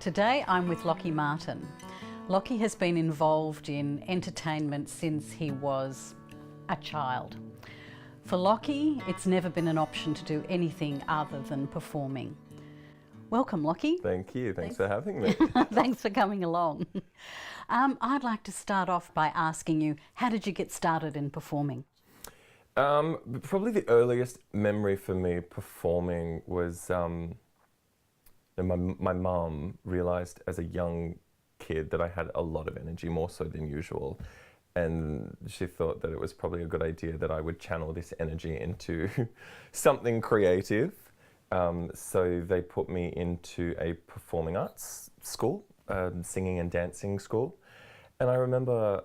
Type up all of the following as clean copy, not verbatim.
Today I'm with Lachlan Martin. Lachie has been involved in entertainment since he was a child. For Lachie, it's never been an option to do anything other than performing. Welcome, Lachie. Thank you. Thanks for having me. Thanks for coming along. I'd like to start off by asking you, how did you get started in performing? Probably the earliest memory for me performing was my mum realised as a young kid that I had a lot of energy, more so than usual. And she thought that it was probably a good idea that I would channel this energy into something creative. So they put me into a performing arts school, singing and dancing school. And I remember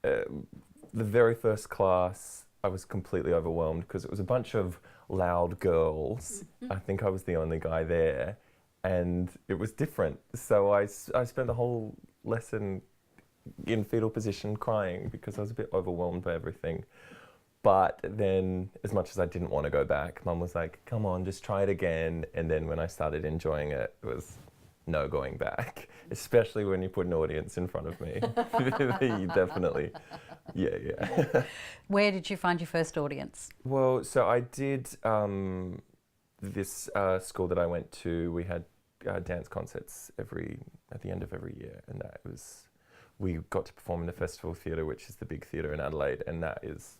the very first class, I was completely overwhelmed because it was a bunch of loud girls. I think I was the only guy there, and it was different. So I spent the whole lesson in fetal position crying because I was a bit overwhelmed by everything. But then, as much as I didn't want to go back, Mum was like, come on, just try it again. And then when I started enjoying it, it was no going back, especially when you put an audience in front of me. You definitely, yeah. Where did you find your first audience? Well, so I did this school that I went to. We had dance concerts at the end of every year, and we got to perform in the Festival Theatre, which is the big theatre in Adelaide, and that is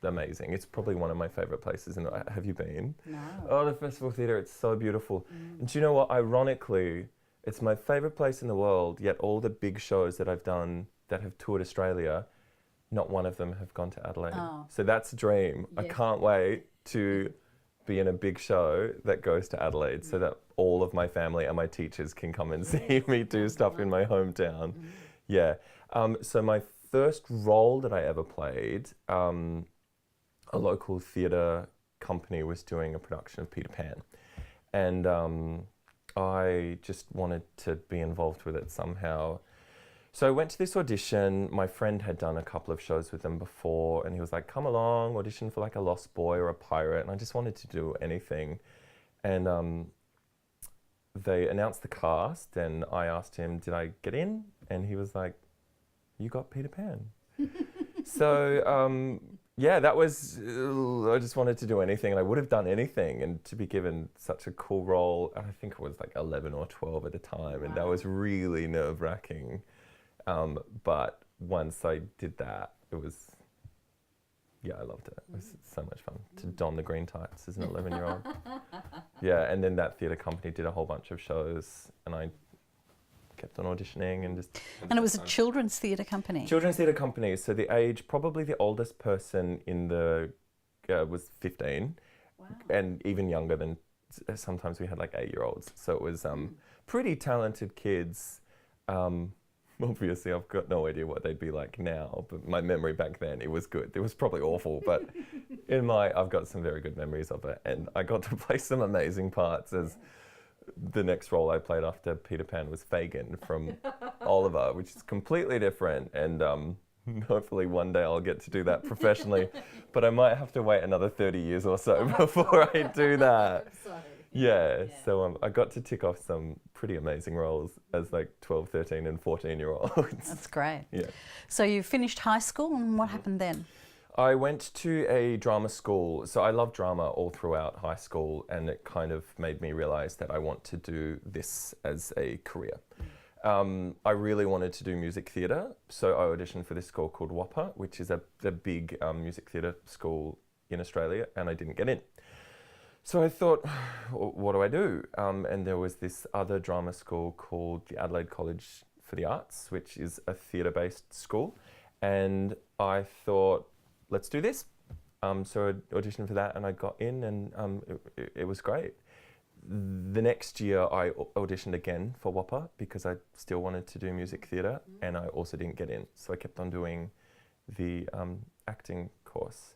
amazing. It's probably one of my favourite places. Have you been? No. Oh, the Festival Theatre, it's so beautiful. And do you know what? Ironically, it's my favourite place in the world, yet all the big shows that I've done that have toured Australia, not one of them have gone to Adelaide. Oh. So that's a dream. Yes. I can't wait to be in a big show that goes to Adelaide so that all of my family and my teachers can come and see me do stuff in my hometown. Yeah. So my first role that I ever played, a local theatre company was doing a production of Peter Pan. And I just wanted to be involved with it somehow. So I went to this audition. My friend had done a couple of shows with them before, and he was like, come along, audition for like a lost boy or a pirate. And I just wanted to do anything. And they announced the cast, and I asked him, did I get in? And he was like, you got Peter Pan. So yeah, that was, I just wanted to do anything, and I would have done anything. And to be given such a cool role, I think it was like 11 or 12 at the time, and that was really nerve-wracking. But once I did that, it was, yeah, I loved it. It was so much fun to don the green tights as an 11-year-old. Yeah, and then that theatre company did a whole bunch of shows, and I kept on auditioning and just... And it was a children's theatre company? Children's theatre company. So the age, probably the oldest person in the, was 15. Wow. And even younger than, sometimes we had like 8-year-olds. So it was pretty talented kids. Obviously, I've got no idea what they'd be like now, but my memory back then, it was good. It was probably awful, but I've got some very good memories of it. And I got to play some amazing parts as the next role I played after Peter Pan was Fagin from Oliver, which is completely different. And hopefully one day I'll get to do that professionally, but I might have to wait another 30 years or so before I do that. Yeah, so I got to tick off some pretty amazing roles as like 12, 13 and 14-year-olds. That's great. Yeah. So you finished high school, and what happened then? I went to a drama school. So I loved drama all throughout high school, and it kind of made me realise that I want to do this as a career. I really wanted to do music theatre, so I auditioned for this school called WAPA, which is the big music theatre school in Australia, and I didn't get in. So I thought, what do I do? And there was this other drama school called the Adelaide College for the Arts, which is a theatre-based school. And I thought, let's do this. So I auditioned for that, and I got in, and it was great. The next year, I auditioned again for WAPA because I still wanted to do music theatre, and I also didn't get in. So I kept on doing the acting course.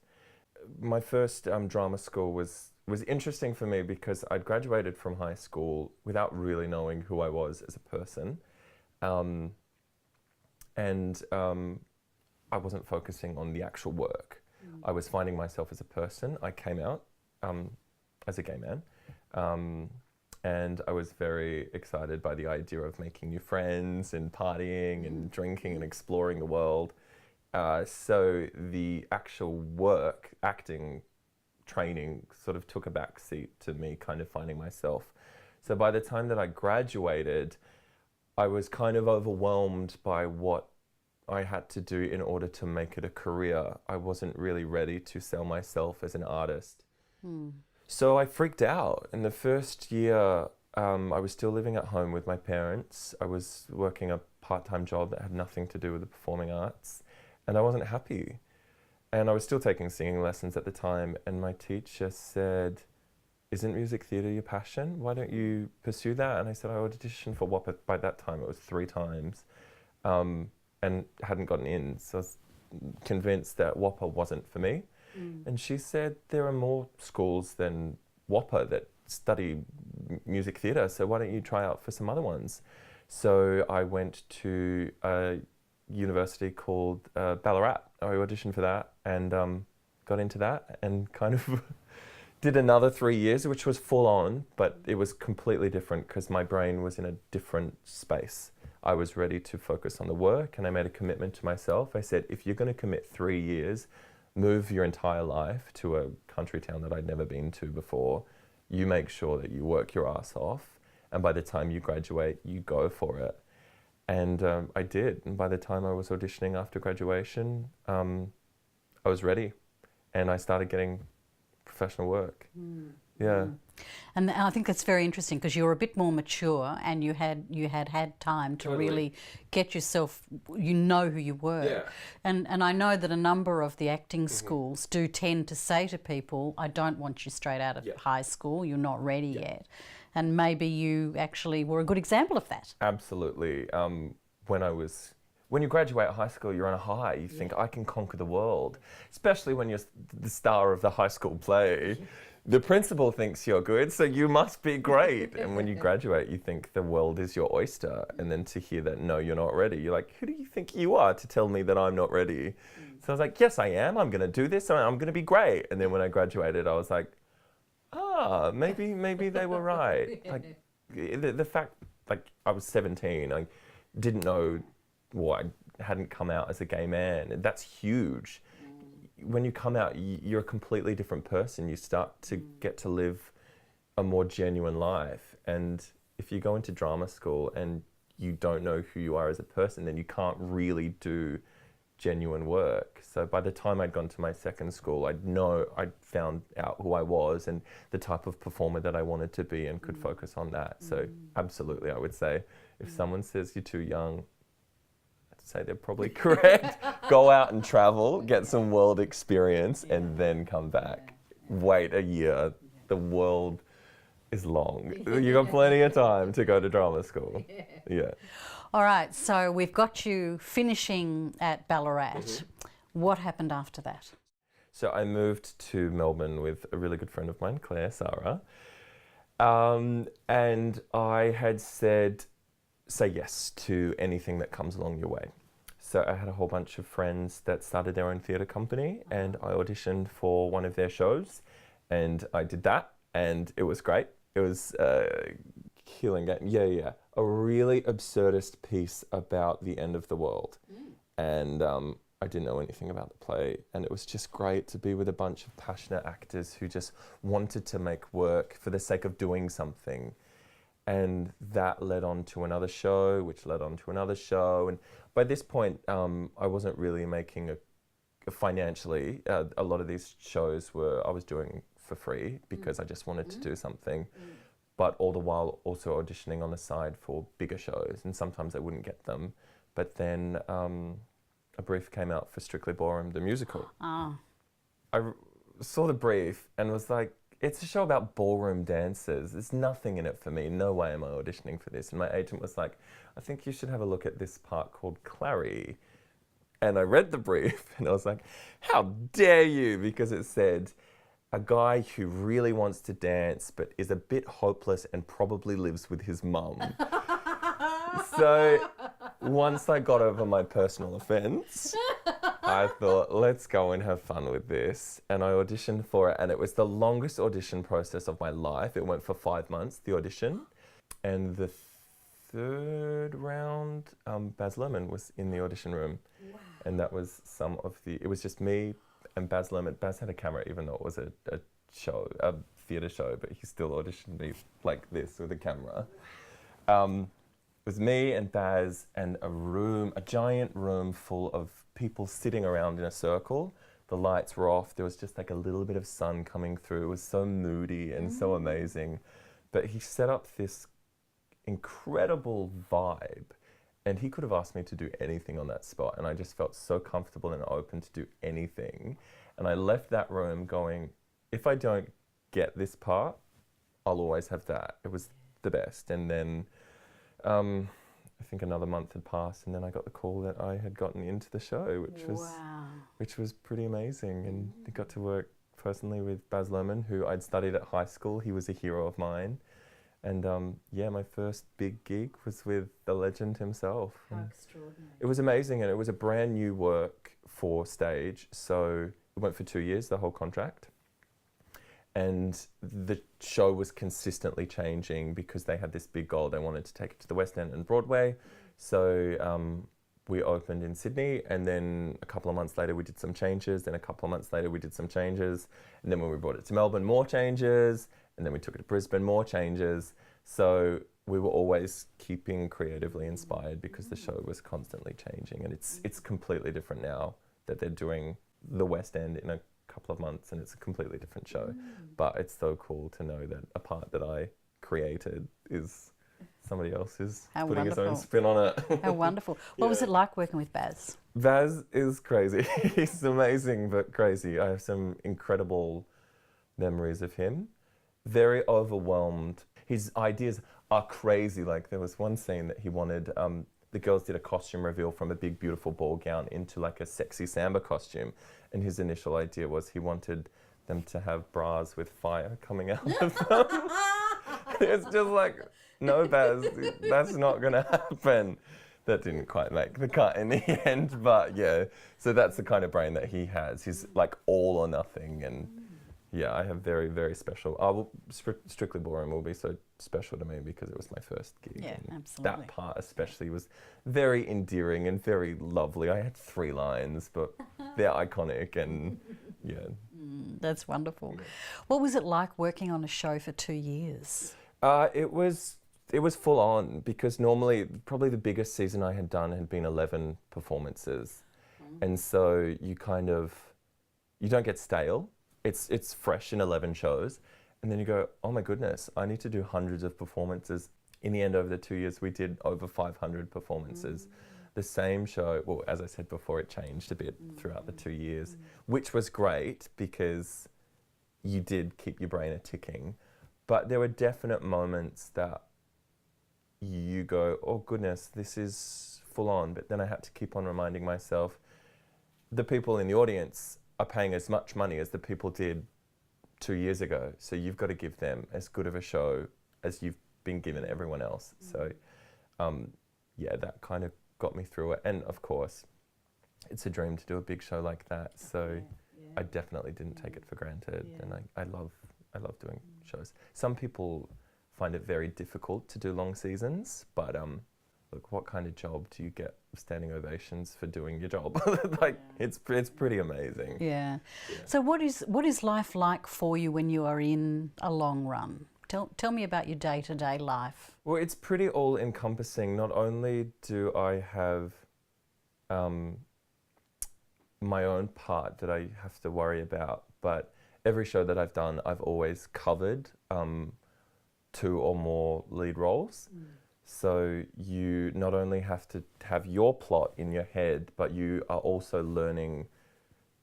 My first drama school was interesting for me because I'd graduated from high school without really knowing who I was as a person. And I wasn't focusing on the actual work. I was finding myself as a person. I came out as a gay man. And I was very excited by the idea of making new friends and partying and drinking and exploring the world. So the actual work, acting, training sort of took a back seat to me kind of finding myself. So by the time that I graduated, I was kind of overwhelmed by what I had to do in order to make it a career. I wasn't really ready to sell myself as an artist. So I freaked out. In the first year, I was still living at home with my parents. I was working a part-time job that had nothing to do with the performing arts, and I wasn't happy. And I was still taking singing lessons at the time, and my teacher said, "Isn't music theatre your passion? Why don't you pursue that?" And I said, I auditioned for WAPA. By that time, it was 3 times, and hadn't gotten in. So I was convinced that WAPA wasn't for me. And she said, there are more schools than WAPA that study music theatre, so why don't you try out for some other ones? So I went to a university called Ballarat. I auditioned for that and got into that and kind of did another 3 years, which was full on, but it was completely different because my brain was in a different space. I was ready to focus on the work, and I made a commitment to myself. I said, if you're going to commit 3 years, move your entire life to a country town that I'd never been to before, you make sure that you work your ass off, and by the time you graduate, you go for it. And I did. And by the time I was auditioning after graduation, I was ready, and I started getting professional work. Yeah. And I think that's very interesting because you're a bit more mature and you had time to really get yourself, you know who you were. Yeah. And I know that a number of the acting schools do tend to say to people, I don't want you straight out of high school, you're not ready yet. And maybe you actually were a good example of that. Absolutely. When you graduate high school, you're on a high. You think, I can conquer the world. Especially when you're the star of the high school play. The principal thinks you're good, so you must be great. And when you graduate, you think the world is your oyster. And then to hear that, no, you're not ready, you're like, who do you think you are to tell me that I'm not ready? So I was like, yes, I am. I'm going to do this. I'm going to be great. And then when I graduated, I was like, maybe they were right. Like the fact, like I was 17, I didn't know, I hadn't come out as a gay man. And that's huge. When you come out, you're a completely different person. You start to get to live a more genuine life. And if you go into drama school and you don't know who you are as a person, then you can't really do genuine work. So by the time I'd gone to my second school, I'd found out who I was and the type of performer that I wanted to be and could focus on that. So absolutely, I would say, if someone says you're too young, say they're probably correct. Go out and travel, get some world experience, and then come back. Wait a year. The world is long. You got plenty of time to go to drama school. Yeah. All right, so we've got you finishing at Ballarat. What happened after that? So I moved to Melbourne with a really good friend of mine, Sarah. And I had said, say yes to anything that comes along your way. So I had a whole bunch of friends that started their own theatre company, and I auditioned for one of their shows, and I did that, and it was great. It was killing it. Yeah. A really absurdist piece about the end of the world. And I didn't know anything about the play, and it was just great to be with a bunch of passionate actors who just wanted to make work for the sake of doing something. And that led on to another show, which led on to another show. And by this point, I wasn't really making financially. A lot of these shows I was doing for free because I just wanted to do something. But all the while also auditioning on the side for bigger shows. And sometimes I wouldn't get them. But then a brief came out for Strictly Ballroom, the musical. I saw the brief and was like, it's a show about ballroom dancers. There's nothing in it for me. No way am I auditioning for this. And my agent was like, I think you should have a look at this part called Clary. And I read the brief and I was like, how dare you? Because it said, a guy who really wants to dance but is a bit hopeless and probably lives with his mum. So once I got over my personal offence, I thought, let's go and have fun with this. And I auditioned for it, and it was the longest audition process of my life. It went for 5 months, the audition. And the third round, Baz Luhrmann was in the audition room. Wow. And that was it was just me and Baz Luhrmann. Baz had a camera, even though it was a theatre show, but he still auditioned me like this with a camera. It was me and Baz and a giant room full of people sitting around in a circle. The lights were off. There was just like a little bit of sun coming through. It was so moody and so amazing. But he set up this incredible vibe, and he could have asked me to do anything on that spot, and I just felt so comfortable and open to do anything. And I left that room going, if I don't get this part, I'll always have that. It was the best. And then I think another month had passed, and then I got the call that I had gotten into the show, which was pretty amazing. And I got to work personally with Baz Luhrmann, who I'd studied at high school. He was a hero of mine. And my first big gig was with the legend himself. How extraordinary. It was amazing, and it was a brand new work for stage. So it went for 2 years, the whole contract. And the show was consistently changing because they had this big goal. They wanted to take it to the West End and Broadway. So we opened in Sydney, and then a couple of months later we did some changes. Then a couple of months later we did some changes. And then when we brought it to Melbourne, more changes. And then we took it to Brisbane, more changes. So we were always keeping creatively inspired because the show was constantly changing. And it's completely different now that they're doing the West End in a couple of months, and it's a completely different show. But it's so cool to know that a part that I created is somebody else is putting his own spin on it. How wonderful. What was it like working with Baz? Baz is crazy. He's amazing but crazy. I have some incredible memories of him. Very overwhelmed. His ideas are crazy. Like there was one scene that he wanted, the girls did a costume reveal from a big beautiful ball gown into like a sexy samba costume. And his initial idea was he wanted them to have bras with fire coming out of them. It's just like, no, Baz, that's not going to happen. That didn't quite make the cut in the end, but yeah. So that's the kind of brain that he has. He's like all or nothing. And yeah, I have very, very special. Strictly Ballroom will be so special to me because it was my first gig. Yeah, and absolutely. that part especially was very endearing and very lovely. I had 3 lines, but they're iconic and yeah. That's wonderful. What was it like working on a show for 2 years? It was full on because normally probably the biggest season I had done had been 11 performances. And so you don't get stale. It's fresh in 11 shows. And then you go, oh my goodness, I need to do hundreds of performances. In the end, over the 2 years, we did over 500 performances. The same show, well, as I said before, it changed a bit throughout the 2 years, which was great because you did keep your brain a-ticking. But there were definite moments that you go, oh goodness, this is full on. But then I had to keep on reminding myself, the people in the audience are paying as much money as the people did 2 years ago. So you've got to give them as good of a show as you've been given everyone else. So yeah, that kind of got me through it. And of course, it's a dream to do a big show like that. So I definitely didn't take it for granted. And I love doing shows. Some people find it very difficult to do long seasons, but look, what kind of job do you get standing ovations for doing your job? It's pretty amazing. Yeah. So what is life like for you when you are in a long run? Tell me about your day-to-day life. Well, it's pretty all-encompassing. Not only do I have my own part that I have to worry about, but every show that I've done, I've always covered 2 or more lead roles. So you not only have to have your plot in your head, but you are also learning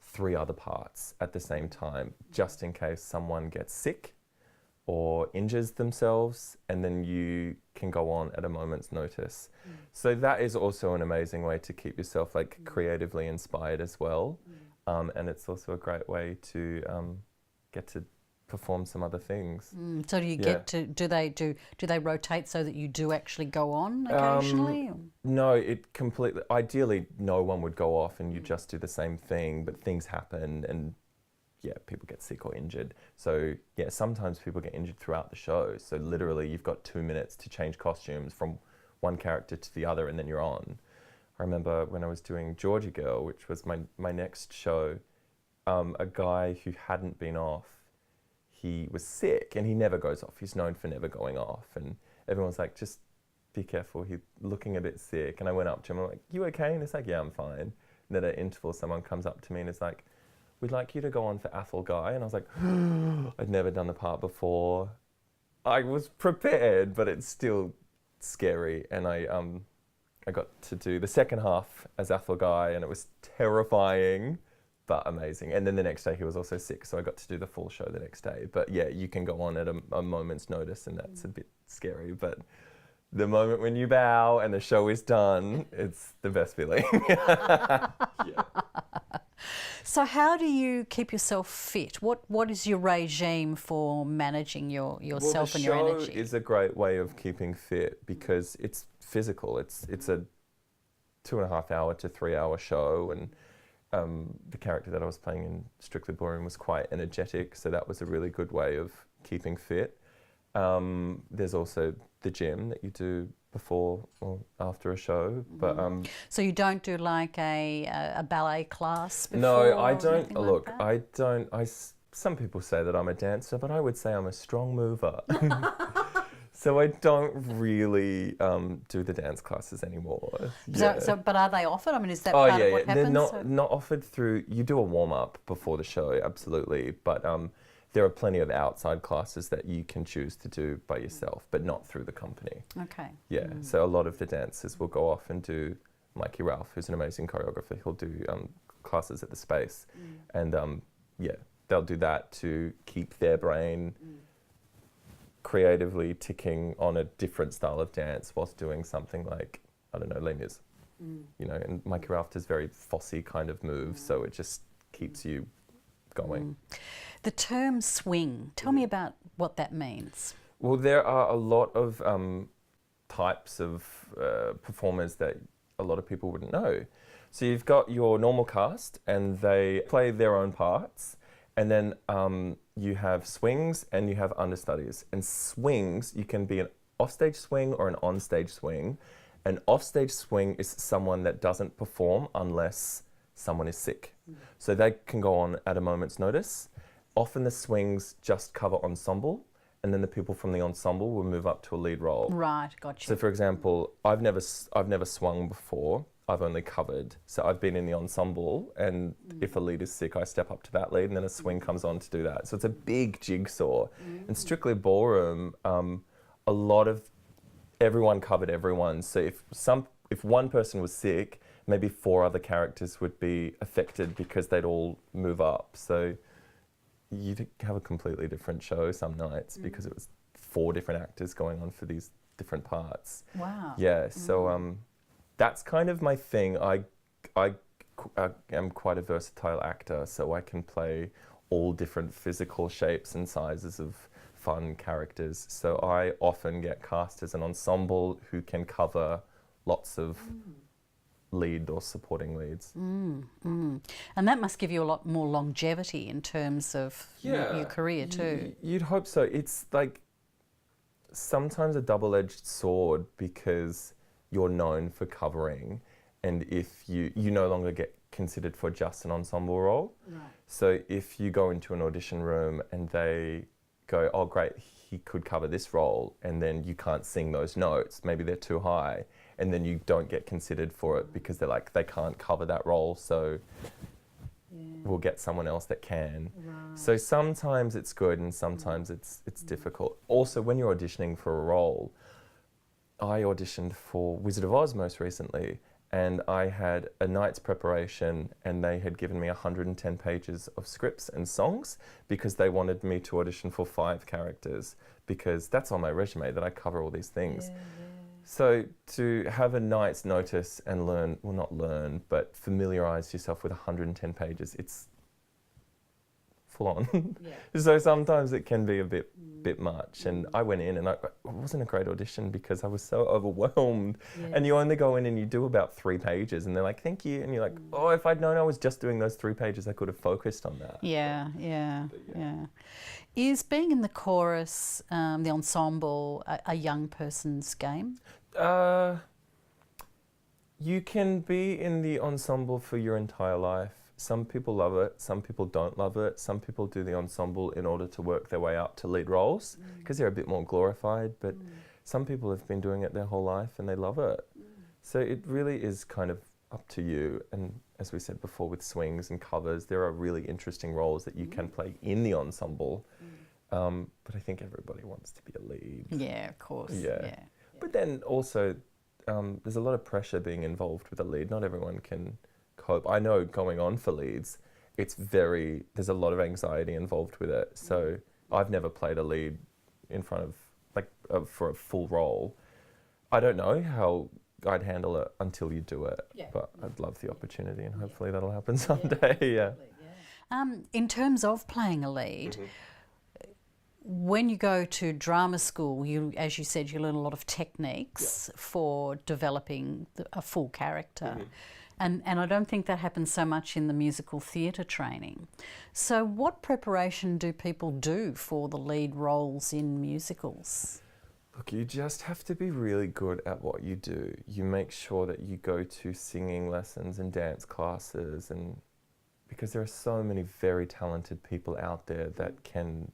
3 other parts at the same time, just in case someone gets sick or injures themselves, and then you can go on at a moment's notice. So that is also an amazing way to keep yourself like creatively inspired as well. And it's also a great way to get to perform some other things. So do you get to, do they rotate so that you do actually go on occasionally? No, it completely, ideally no one would go off and you just do the same thing, but things happen and people get sick or injured. So sometimes people get injured throughout the show. So literally you've got 2 minutes to change costumes from one character to the other and then you're on. I remember when I was doing Georgie Girl, which was my next show, a guy who hadn't been off, he was sick and he never goes off. He's known for never going off. And everyone's like, just be careful, he's looking a bit sick. And I went up to him, I'm like, you okay? And he's like, yeah, I'm fine. And then at interval, someone comes up to me and is like, we'd like you to go on for Athel Guy. And I was like, I'd never done the part before. I was prepared, but it's still scary. And I got to do the second half as Athel Guy and it was terrifying, but amazing. And then the next day he was also sick, so I got to do the full show the next day. But you can go on at a moment's notice and that's a bit scary. But the moment when you bow and the show is done, it's the best feeling. So how do you keep yourself fit? What is your regime for managing yourself and your energy? The show is a great way of keeping fit because it's physical. It's a 2.5 hour to 3 hour show, and the character that I was playing in Strictly Ballroom was quite energetic, so that was a really good way of keeping fit. There's also the gym that you do before or after a show, but so you don't do like a ballet class before? No, I don't. Look, like I don't. Some people say that I'm a dancer, but I would say I'm a strong mover. So I don't really do the dance classes anymore. So, but are they offered? I mean, is that part of what happens? They're not offered through. You do a warm up before the show, absolutely, but there are plenty of outside classes that you can choose to do by yourself, but not through the company. Okay. Yeah. So a lot of the dancers will go off and do. Mikey Ralph, who's an amazing choreographer, he'll do classes at the Space, and they'll do that to keep their brain creatively ticking on a different style of dance whilst doing something like, I don't know, Les Mis. You know, and Mikey Ralph does very Fosse kind of moves, so it just keeps you going. The term swing, tell me about what that means. Well, there are a lot of types of performers that a lot of people wouldn't know. So you've got your normal cast and they play their own parts, and then you have swings and you have understudies. And swings, you can be an offstage swing or an onstage swing. An offstage swing is someone that doesn't perform unless someone is sick. So they can go on at a moment's notice. Often the swings just cover ensemble, and then the people from the ensemble will move up to a lead role. Right, gotcha. So for example, I've never swung before. I've only covered. So I've been in the ensemble, and if a lead is sick, I step up to that lead, and then a swing comes on to do that. So it's a big jigsaw. And Strictly Ballroom, a lot of everyone covered everyone. So if one person was sick, maybe 4 other characters would be affected because they'd all move up. So you'd have a completely different show some nights because it was 4 different actors going on for these different parts. Wow. Yeah, so that's kind of my thing. I am quite a versatile actor, so I can play all different physical shapes and sizes of fun characters. So I often get cast as an ensemble who can cover lots of lead or supporting leads. And that must give you a lot more longevity in terms of your career too. You'd hope so. It's like sometimes a double-edged sword because you're known for covering, and if you no longer get considered for just an ensemble role. Right. So if you go into an audition room and they go, oh great, he could cover this role, and then you can't sing those notes, maybe they're too high, and then you don't get considered for it because they're like, they can't cover that role, so we'll get someone else that can. Right. So sometimes it's good and sometimes it's difficult. Also, when you're auditioning for a role, I auditioned for Wizard of Oz most recently, and I had a night's preparation, and they had given me 110 pages of scripts and songs because they wanted me to audition for 5 characters, because that's on my resume that I cover all these things. So to have a night's notice and learn, well not learn, but familiarise yourself with 110 pages, it's full on. So sometimes it can be a bit much. And I went in and it wasn't a great audition because I was so overwhelmed. And you only go in and you do about 3 pages and they're like, thank you. And you're like, oh, if I'd known I was just doing those 3 pages, I could have focused on that. Yeah. Is being in the chorus, the ensemble, a young person's game? You can be in the ensemble for your entire life. Some people love it, some people don't love it. Some people do the ensemble in order to work their way up to lead roles because they're a bit more glorified, but some people have been doing it their whole life and they love it. So it really is kind of up to you. And as we said before, with swings and covers, there are really interesting roles that you can play in the ensemble. But I think everybody wants to be a lead. Yeah, of course. Yeah. But then also, there's a lot of pressure being involved with a lead. Not everyone can cope. I know going on for leads, there's a lot of anxiety involved with it. So I've never played a lead in front of, for a full role. I don't know how I'd handle it until you do it. But I'd love the opportunity and hopefully that'll happen someday. In terms of playing a lead, when you go to drama school, as you said, you learn a lot of techniques for developing a full character. And I don't think that happens so much in the musical theatre training. So what preparation do people do for the lead roles in musicals? Look, you just have to be really good at what you do. You make sure that you go to singing lessons and dance classes, and because there are so many very talented people out there that can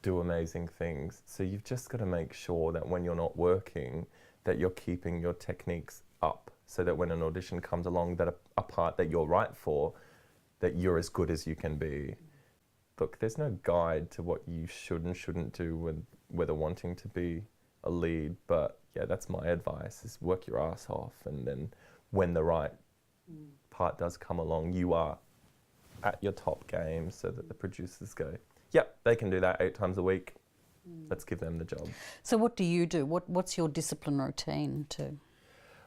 do amazing things. So you've just got to make sure that when you're not working, that you're keeping your techniques up so that when an audition comes along, that a part that you're right for, that you're as good as you can be. Look, there's no guide to what you should and shouldn't do when whether wanting to be a lead, but yeah, that's my advice, is work your ass off, and then when the right part does come along, you are at your top game so that the producers go, yep, they can do that 8 times a week. Let's give them the job. So what do you do? What's your discipline routine too?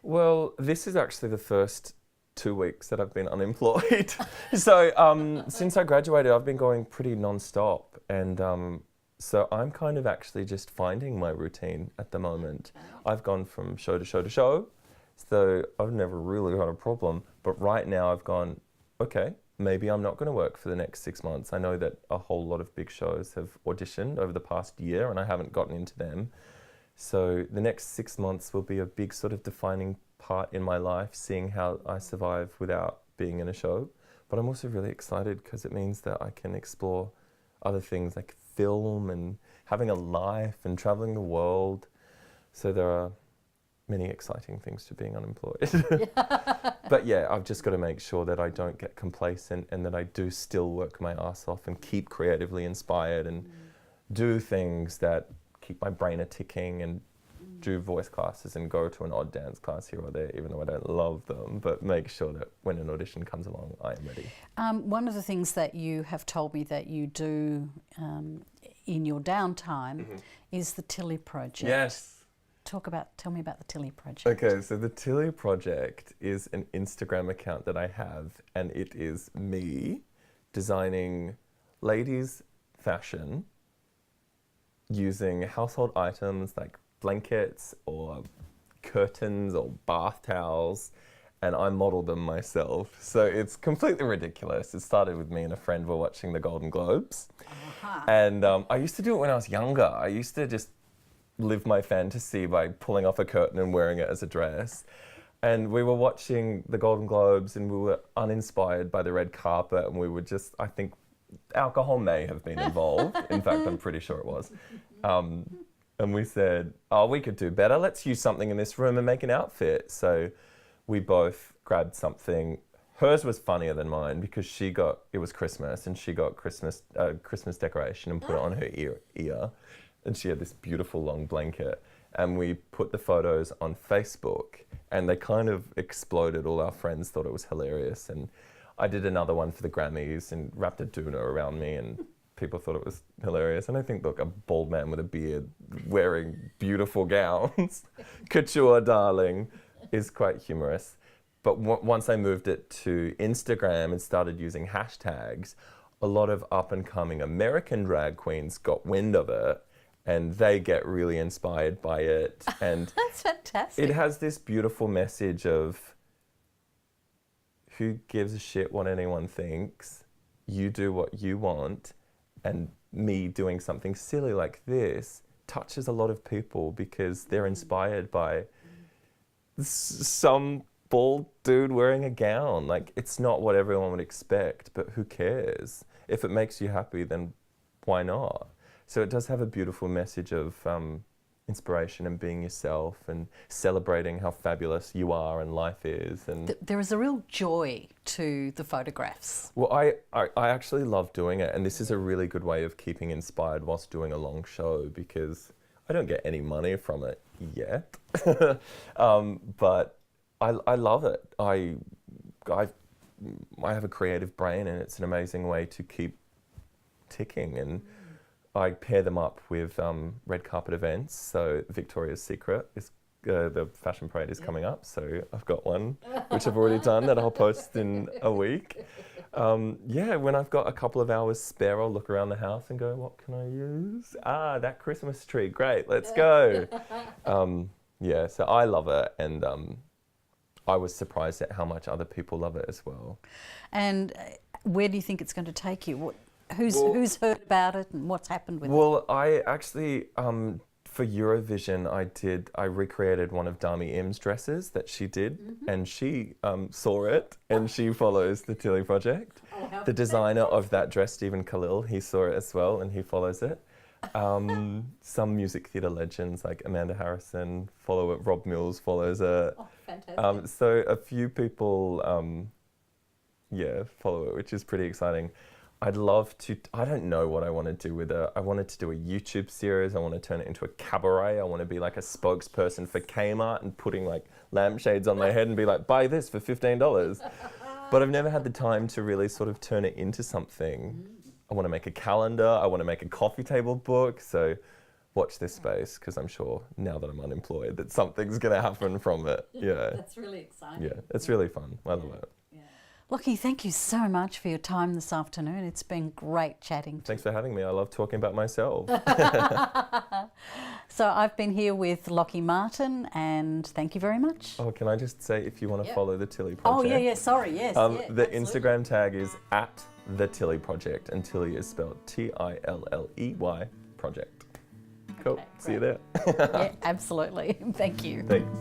Well, this is actually the first 2 weeks that I've been unemployed. So since I graduated, I've been going pretty non-stop. And so I'm kind of actually just finding my routine at the moment. I've gone from show to show to show. So I've never really had a problem. But right now I've gone, okay, maybe I'm not going to work for the next 6 months. I know that a whole lot of big shows have auditioned over the past year and I haven't gotten into them. So the next 6 months will be a big sort of defining part in my life, seeing how I survive without being in a show. But I'm also really excited because it means that I can explore other things like film and having a life and traveling the world. So there are many exciting things to being unemployed. But yeah, I've just got to make sure that I don't get complacent and that I do still work my ass off and keep creatively inspired and do things that keep my brain a-ticking, and do voice classes and go to an odd dance class here or there, even though I don't love them, but make sure that when an audition comes along, I am ready. One of the things that you have told me that you do in your downtime is the Tilly Project. Yes. Tell me about the Tilly Project. Okay, so the Tilly Project is an Instagram account that I have, and it is me designing ladies' fashion using household items like blankets or curtains or bath towels, and I model them myself. So it's completely ridiculous. It started with me and a friend were watching the Golden Globes. And I used to do it when I was younger. I used to just live my fantasy by pulling off a curtain and wearing it as a dress. And we were watching the Golden Globes and we were uninspired by the red carpet, and we were just, I think alcohol may have been involved. In fact, I'm pretty sure it was. And we said, oh, we could do better. Let's use something in this room and make an outfit. So we both grabbed something. Hers was funnier than mine because it was Christmas, and she got Christmas decoration and put it on her ear. And she had this beautiful long blanket. And we put the photos on Facebook and they kind of exploded. All our friends thought it was hilarious. And I did another one for the Grammys and wrapped a doona around me, and people thought it was hilarious. And I think, look, a bald man with a beard wearing beautiful gowns, Couture Darling, is quite humorous. But once I moved it to Instagram and started using hashtags, a lot of up and coming American drag queens got wind of it and they get really inspired by it. And That's fantastic. it has this beautiful message of who gives a shit what anyone thinks, you do what you want, and me doing something silly like this touches a lot of people because they're inspired by some bald dude wearing a gown. Like, it's not what everyone would expect, but who cares? If it makes you happy, then why not? So it does have a beautiful message of inspiration and being yourself and celebrating how fabulous you are and life is. And There is a real joy to the photographs. well, I actually love doing it, and this is a really good way of keeping inspired whilst doing a long show because I don't get any money from it yet, but I love it. I have a creative brain, and it's an amazing way to keep ticking. And I pair them up with red carpet events. So Victoria's Secret is the fashion parade is coming up. So I've got one which I've already done that I'll post in a week. Yeah, when I've got a couple of hours spare, I'll look around the house and go, what can I use? Ah, that Christmas tree. Great, let's go. Yeah, so I love it, and I was surprised at how much other people love it as well. And where do you think it's going to take you? Who's heard about it and what's happened with it? Well, I actually, for Eurovision, I recreated one of Dami Im's dresses that she did, and she saw it, and she follows the Tilly Project. Oh, The designer of that dress, Stephen Khalil, he saw it as well, and he follows it. Some music theatre legends like Amanda Harrison follow it, Rob Mills follows it. Oh, fantastic. So a few people, follow it, which is pretty exciting. I'd love to, I don't know what I want to do with it. I wanted to do a YouTube series. I want to turn it into a cabaret. I want to be like a spokesperson for Kmart and putting like lampshades on my head and be like, buy this for $15. But I've never had the time to really sort of turn it into something. I want to make a calendar. I want to make a coffee table book. So watch this space, because I'm sure now that I'm unemployed that something's going to happen from it. Yeah. That's really exciting. Yeah, it's really fun. I love it. Lachie, thank you so much for your time this afternoon. It's been great chatting to you. Thanks for having me. I love talking about myself. So I've been here with Lachlan Martin, and thank you very much. Oh, can I just say, if you want to follow the Tilly Project? Oh, yeah, sorry, yes. The absolutely. Instagram tag is @the Tilly Project, and Tilly is spelled Tilley Project. Cool. Okay, See you there. Yeah, absolutely. Thank you. Thanks.